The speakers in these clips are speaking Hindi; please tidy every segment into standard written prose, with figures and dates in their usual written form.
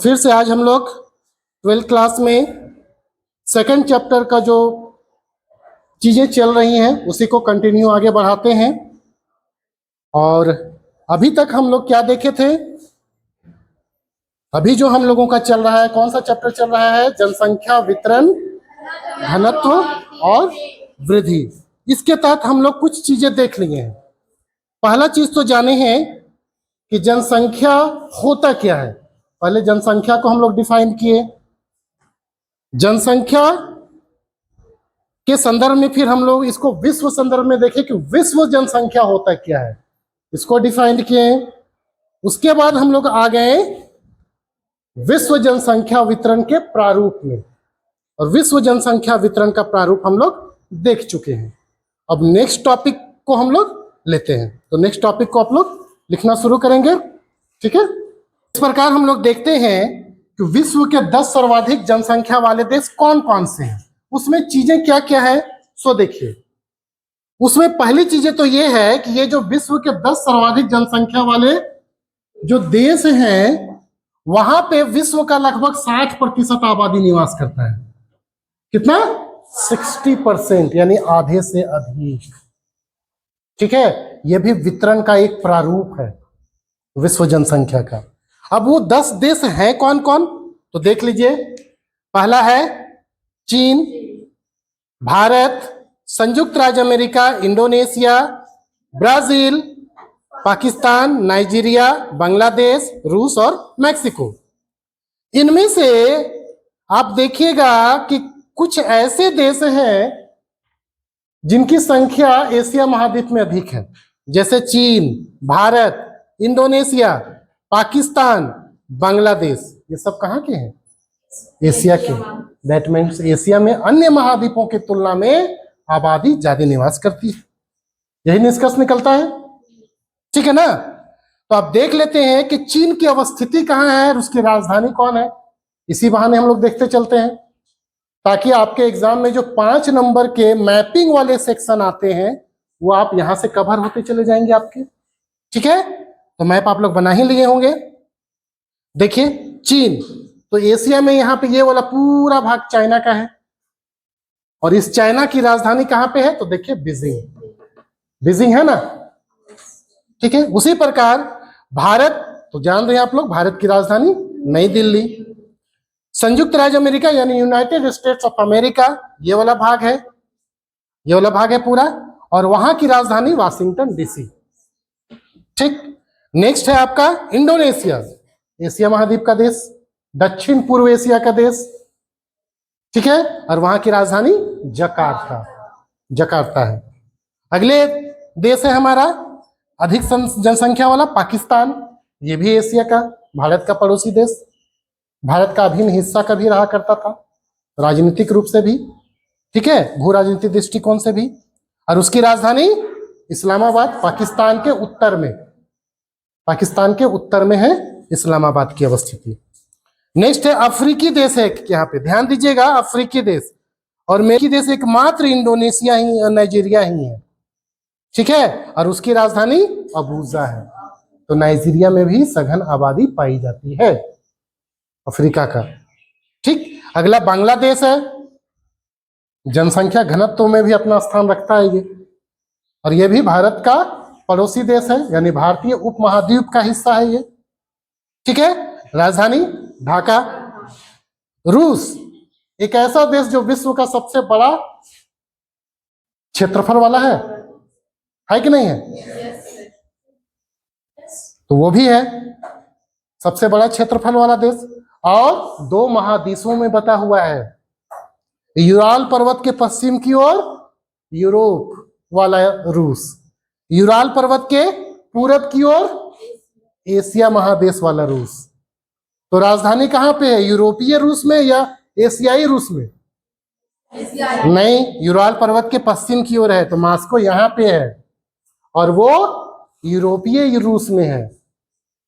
फिर से आज हम लोग 12th क्लास में सेकंड चैप्टर का जो चीजें चल रही हैं उसी को कंटिन्यू आगे बढ़ाते हैं। और अभी तक हम लोग क्या देखे थे? अभी जो हम लोगों का चल रहा है, कौन सा चैप्टर चल रहा है? जनसंख्या वितरण, घनत्व और वृद्धि। इसके तहत हम लोग कुछ चीजें देख लिए हैं। पहला चीज तो जाने हैं कि जनसंख्या होता क्या है। पहले जनसंख्या को हम लोग डिफाइन किए। जनसंख्या के संदर्भ में फिर हम लोग इसको विश्व संदर्भ में देखें कि विश्व जनसंख्या होता क्या है, इसको डिफाइन किए। उसके बाद हम लोग आ गए विश्व जनसंख्या वितरण के प्रारूप में, और विश्व जनसंख्या वितरण का प्रारूप हम लोग देख चुके हैं। अब नेक्स्ट टॉपिक को हम लोग लेते हैं। तो नेक्स्ट टॉपिक को आप लोग लिखना शुरू करेंगे, ठीक है? इस प्रकार हम लोग देखते हैं कि विश्व के 10 सर्वाधिक जनसंख्या वाले देश कौन कौन से हैं, उसमें चीजें क्या क्या है सो देखिए। उसमें पहली चीजें तो ये है कि ये जो विश्व के 10 सर्वाधिक जनसंख्या वाले जो देश हैं, वहां पे विश्व का लगभग 60% आबादी निवास करता है। कितना? 60%, यानी आधे से अधिक। ठीक है, यह भी वितरण का एक प्रारूप है विश्व जनसंख्या का। अब वो 10 देश हैं कौन कौन, तो देख लीजिए। पहला है चीन, भारत, संयुक्त राज्य America, Indonesia, Brazil, Pakistan, Nigeria, Bangladesh, रूस और मैक्सिको। इनमें से आप देखिएगा कि कुछ ऐसे देश हैं जिनकी संख्या एशिया महाद्वीप में अधिक है, जैसे चीन, भारत, इंडोनेशिया, पाकिस्तान, बांग्लादेश। ये सब कहाँ के हैं? एशिया के। दैट मीन्स एशिया में अन्य महाद्वीपों की तुलना में आबादी ज्यादा निवास करती है। यही निष्कर्ष निकलता है, ठीक है ना? तो आप देख लेते हैं कि चीन की अवस्थिति कहाँ है और उसकी राजधानी कौन है। इसी बहाने हम लोग देखते चलते हैं, ताकि आपके एग्जाम में जो 5 नंबर के मैपिंग वाले सेक्शन आते हैं वो आप यहां से कवर होते चले जाएंगे आपके, ठीक है? तो मैप आप लोग बना ही लिए होंगे। देखिए चीन, तो एशिया में यहाँ पे ये वाला पूरा भाग चाइना का है, और इस चाइना की राजधानी कहाँ पे है? तो देखिए बीजिंग, बीजिंग है ना, ठीक है? उसी प्रकार भारत, तो जान रहे हैं आप लोग, भारत की राजधानी नई दिल्ली। संयुक्त राज्य अमेरिका यानी यूनाइटेड स्टेट्स ऑफ अमेरिका, ये वाला भाग है, ये वाला भाग है पूरा, और वहां की राजधानी वाशिंगटन डीसी, ठीक। नेक्स्ट है आपका इंडोनेशिया, एशिया महाद्वीप का देश, दक्षिण पूर्व एशिया का देश, ठीक है, और वहां की राजधानी जकार्ता, जकार्ता है। अगले देश है हमारा अधिक जनसंख्या वाला पाकिस्तान, ये भी एशिया का, भारत का पड़ोसी देश, भारत का अभिन्न हिस्सा कभी रहा करता था, राजनीतिक रूप से भी, ठीक है, भू राजनीतिक दृष्टिकोण से भी, और उसकी राजधानी इस्लामाबाद, पाकिस्तान के उत्तर में, पाकिस्तान के उत्तर में है इस्लामाबाद की अवस्थिति। नेक्स्ट है अफ्रीकी देश है यहाँ पे, ध्यान दीजिएगा, अफ्रीकी देश, और मेरी देश एकमात्र इंडोनेशिया ही, नाइजीरिया ही है, ठीक है, और उसकी राजधानी अबूजा है। तो नाइजीरिया में भी सघन आबादी पाई जाती है अफ्रीका का, ठीक। अगला बांग्लादेश है, जनसंख्या घनत्व में भी अपना स्थान रखता है ये, और ये भी भारत का पड़ोसी देश है, यानी भारतीय उपमहाद्वीप का हिस्सा है ये, ठीक है। राजधानी ढाका। रूस, एक ऐसा देश जो विश्व का सबसे बड़ा क्षेत्रफल वाला है कि नहीं है? तो वो भी है सबसे बड़ा क्षेत्रफल वाला देश, और 2 महादेशों में बटा हुआ है। यूराल पर्वत के पश्चिम की ओर यूरोप वाला रूस, यूराल पर्वत के पूरब की ओर एशिया महादेश वाला रूस। तो राजधानी कहाँ पे है? यूरोपीय रूस में या एशियाई रूस में? नहीं, यूराल पर्वत के पश्चिम की ओर है, तो मास्को यहाँ पे है, और वो यूरोपीय रूस में है।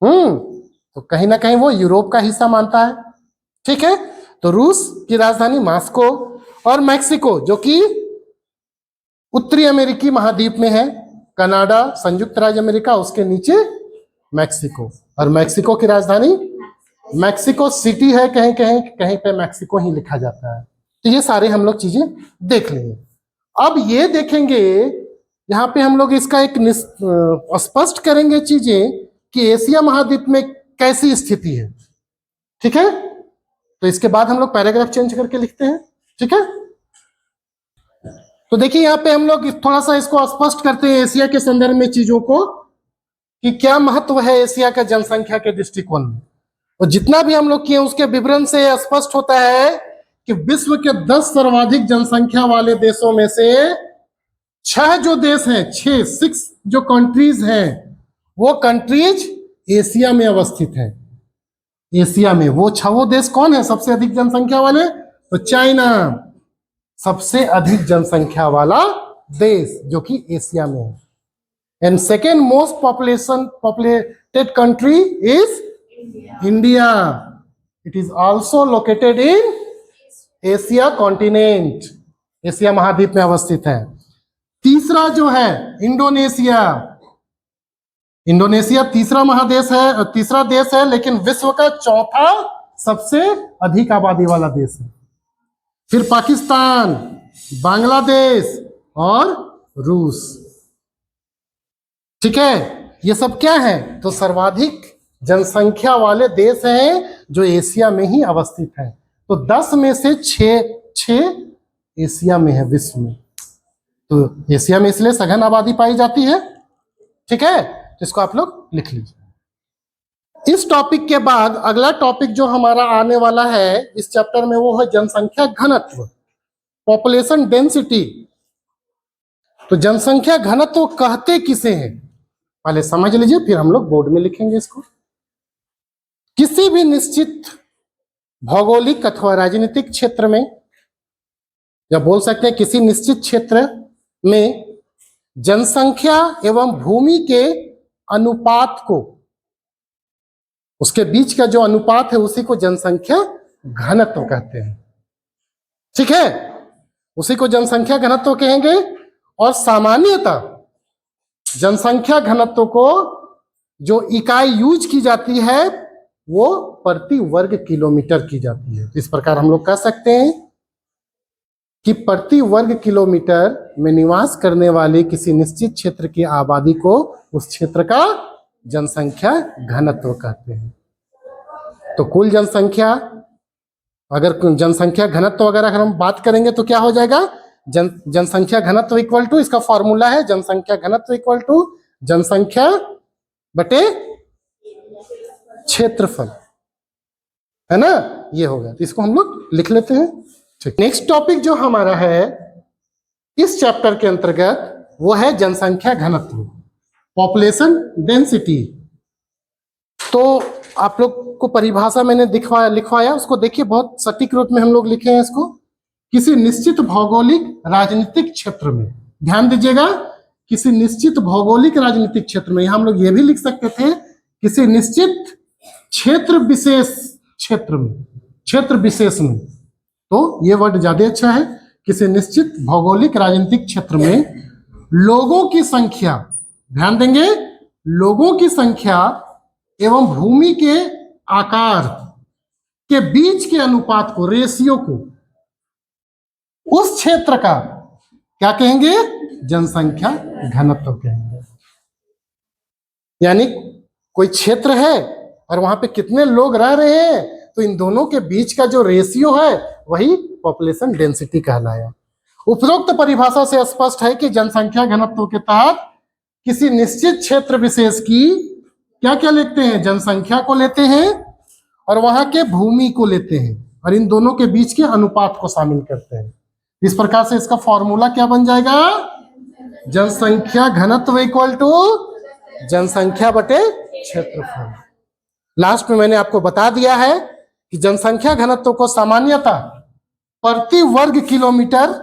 तो कहीं ना कहीं वो यूरोप का हिस्सा मानता है, ठीक है। तो रूस की राजधानी मास्को, और मैक्सिको जो कि उत्तरी अमेरिकी महाद्वीप में है, कनाडा, संयुक्त राज्य अमेरिका, उसके नीचे मैक्सिको, और मैक्सिको की राजधानी मैक्सिको सिटी है, कहीं कहीं कहीं पे मैक्सिको ही लिखा जाता है। तो ये सारे हम लोग चीजें देख लेंगे। अब ये देखेंगे यहाँ पे हम लोग इसका एक स्पष्ट करेंगे चीजें कि एशिया महाद्वीप में कैसी स्थिति है। ठीक है, तो इसके बाद हम लोग पैराग्राफ चेंज करके लिखते हैं। ठीक है, तो देखिए यहाँ पे हम लोग थोड़ा सा इसको स्पष्ट करते हैं एशिया के संदर्भ में चीजों को कि क्या महत्व है एशिया का जनसंख्या के दृष्टिकोण में। और जितना भी हम लोग किए उसके विवरण से स्पष्ट होता है कि विश्व के 10 सर्वाधिक जनसंख्या वाले देशों में से 6 जो देश हैं, 6 जो कंट्रीज हैं, वो कंट्रीज एशिया में अवस्थित है। एशिया में वो 6 देश कौन है सबसे अधिक जनसंख्या वाले? तो चाइना सबसे अधिक जनसंख्या वाला देश जो कि एशिया में है। And second most populated country is India. It is also located in Asia continent, Asia महाद्वीप में अवस्थित है। तीसरा जो है इंडोनेशिया। इंडोनेशिया तीसरा महादेश है, तीसरा देश है, लेकिन विश्व का चौथा सबसे अधिक आबादी वाला देश है। फिर पाकिस्तान, बांग्लादेश और रूस। ठीक है, ये सब क्या है? तो सर्वाधिक जनसंख्या वाले देश हैं जो एशिया में ही अवस्थित है। तो 10 में से 6 एशिया में है, विश्व में। तो एशिया में इसलिए सघन आबादी पाई जाती है। ठीक है, तो इसको आप लोग लिख लीजिए। इस टॉपिक के बाद अगला टॉपिक जो हमारा आने वाला है इस चैप्टर में वो है जनसंख्या घनत्व, पॉपुलेशन डेंसिटी। तो जनसंख्या घनत्व कहते किसे हैं पहले समझ लीजिए, फिर हम लोग बोर्ड में लिखेंगे इसको। किसी भी निश्चित भौगोलिक अथवा राजनीतिक क्षेत्र में, या बोल सकते हैं किसी निश्चित क्षेत्र में जनसंख्या एवं भूमि के अनुपात को, उसके बीच का जो अनुपात है उसी को जनसंख्या घनत्व कहते हैं। ठीक है, उसी को जनसंख्या घनत्व कहेंगे। और सामान्यतः जनसंख्या घनत्व को जो इकाई यूज की जाती है वो प्रति वर्ग किलोमीटर की जाती है। इस प्रकार हम लोग कह सकते हैं कि प्रति वर्ग किलोमीटर में निवास करने वाले किसी निश्चित क्षेत्र की आबादी को उस क्षेत्र का जनसंख्या घनत्व कहते हैं। तो कुल जनसंख्या, अगर जनसंख्या घनत्व अगर हम बात करेंगे तो क्या हो जाएगा? जनसंख्या घनत्व इक्वल टू, इसका फॉर्मूला है जनसंख्या घनत्व इक्वल टू जनसंख्या बटे क्षेत्रफल, है ना? ये होगा। तो इसको हम लोग लिख लेते हैं। ठीक, नेक्स्ट टॉपिक जो हमारा है इस चैप्टर के अंतर्गत वो है जनसंख्या घनत्व, पॉपुलेशन डेंसिटी। तो आप लोग को परिभाषा मैंने लिखवाया, उसको देखिए, बहुत सटीक रूप में हम लोग लिखे हैं इसको। किसी निश्चित भौगोलिक राजनीतिक क्षेत्र में, ध्यान दीजिएगा, किसी निश्चित भौगोलिक राजनीतिक क्षेत्र में, हम लोग ये भी लिख सकते थे किसी निश्चित क्षेत्र विशेष क्षेत्र में, क्षेत्र विशेष में, तो ये वर्ड ज्यादा अच्छा है। किसी निश्चित भौगोलिक राजनीतिक क्षेत्र में लोगों की संख्या, ध्यान देंगे, लोगों की संख्या एवं भूमि के आकार के बीच के अनुपात को, रेशियो को, उस क्षेत्र का क्या कहेंगे? जनसंख्या घनत्व कहेंगे। यानी कोई क्षेत्र है और वहां पे कितने लोग रह रहे हैं, तो इन दोनों के बीच का जो रेशियो है वही पॉपुलेशन डेंसिटी कहलाया। उपरोक्त परिभाषा से स्पष्ट है कि जनसंख्या घनत्व के तहत किसी निश्चित क्षेत्र विशेष की क्या क्या लेते हैं? जनसंख्या को लेते हैं और वहां के भूमि को लेते हैं, और इन दोनों के बीच के अनुपात को शामिल करते हैं। इस प्रकार से इसका फॉर्मूला क्या बन जाएगा? जनसंख्या घनत्व इक्वल टू जनसंख्या बटे क्षेत्रफल। लास्ट में मैंने आपको बता दिया है कि जनसंख्या घनत्व को सामान्यतः प्रति वर्ग किलोमीटर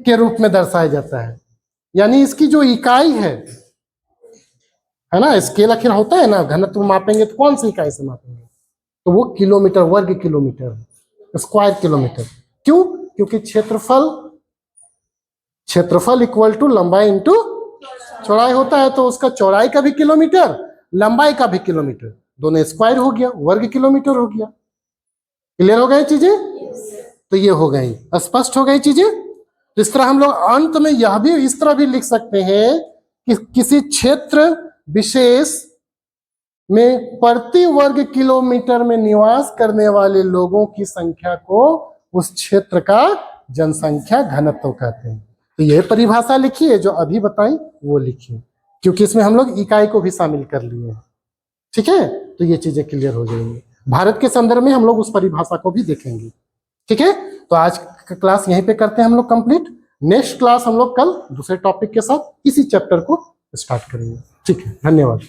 के रूप में दर्शाया जाता है। यानी इसकी जो इकाई है ना, स्केल आखिर होता है ना, घनत्व मापेंगे तो कौन सी इकाई से मापेंगे? तो वो किलोमीटर, वर्ग किलोमीटर, स्क्वायर किलोमीटर। क्यों? क्योंकि क्षेत्रफल इक्वल टू लंबाई इंटू चौड़ाई होता है, तो उसका चौड़ाई का भी किलोमीटर, लंबाई का भी किलोमीटर। दोनों स्क्वायर हो गया, वर्ग किलोमीटर हो गया। क्लियर हो गई चीजें? तो ये हो गई, स्पष्ट हो गई चीजें। तो इस तरह हम लोग अंत में यह भी इस तरह भी लिख सकते हैं कि किसी क्षेत्र विशेष में प्रति वर्ग किलोमीटर में निवास करने वाले लोगों की संख्या को उस क्षेत्र का जनसंख्या घनत्व कहते हैं। तो यह परिभाषा लिखिए, जो अभी बताई वो लिखिए, क्योंकि इसमें हम लोग इकाई को भी शामिल कर लिए हैं। ठीक है, तो ये चीजें क्लियर हो जाएंगी। भारत के संदर्भ में हम लोग उस परिभाषा को भी देखेंगे। ठीक है, तो आज का क्लास यहीं पे करते हैं हम लोग कंप्लीट। नेक्स्ट क्लास हम लोग कल दूसरे टॉपिक के साथ इसी चैप्टर को स्टार्ट करेंगे। ठीक है, धन्यवाद।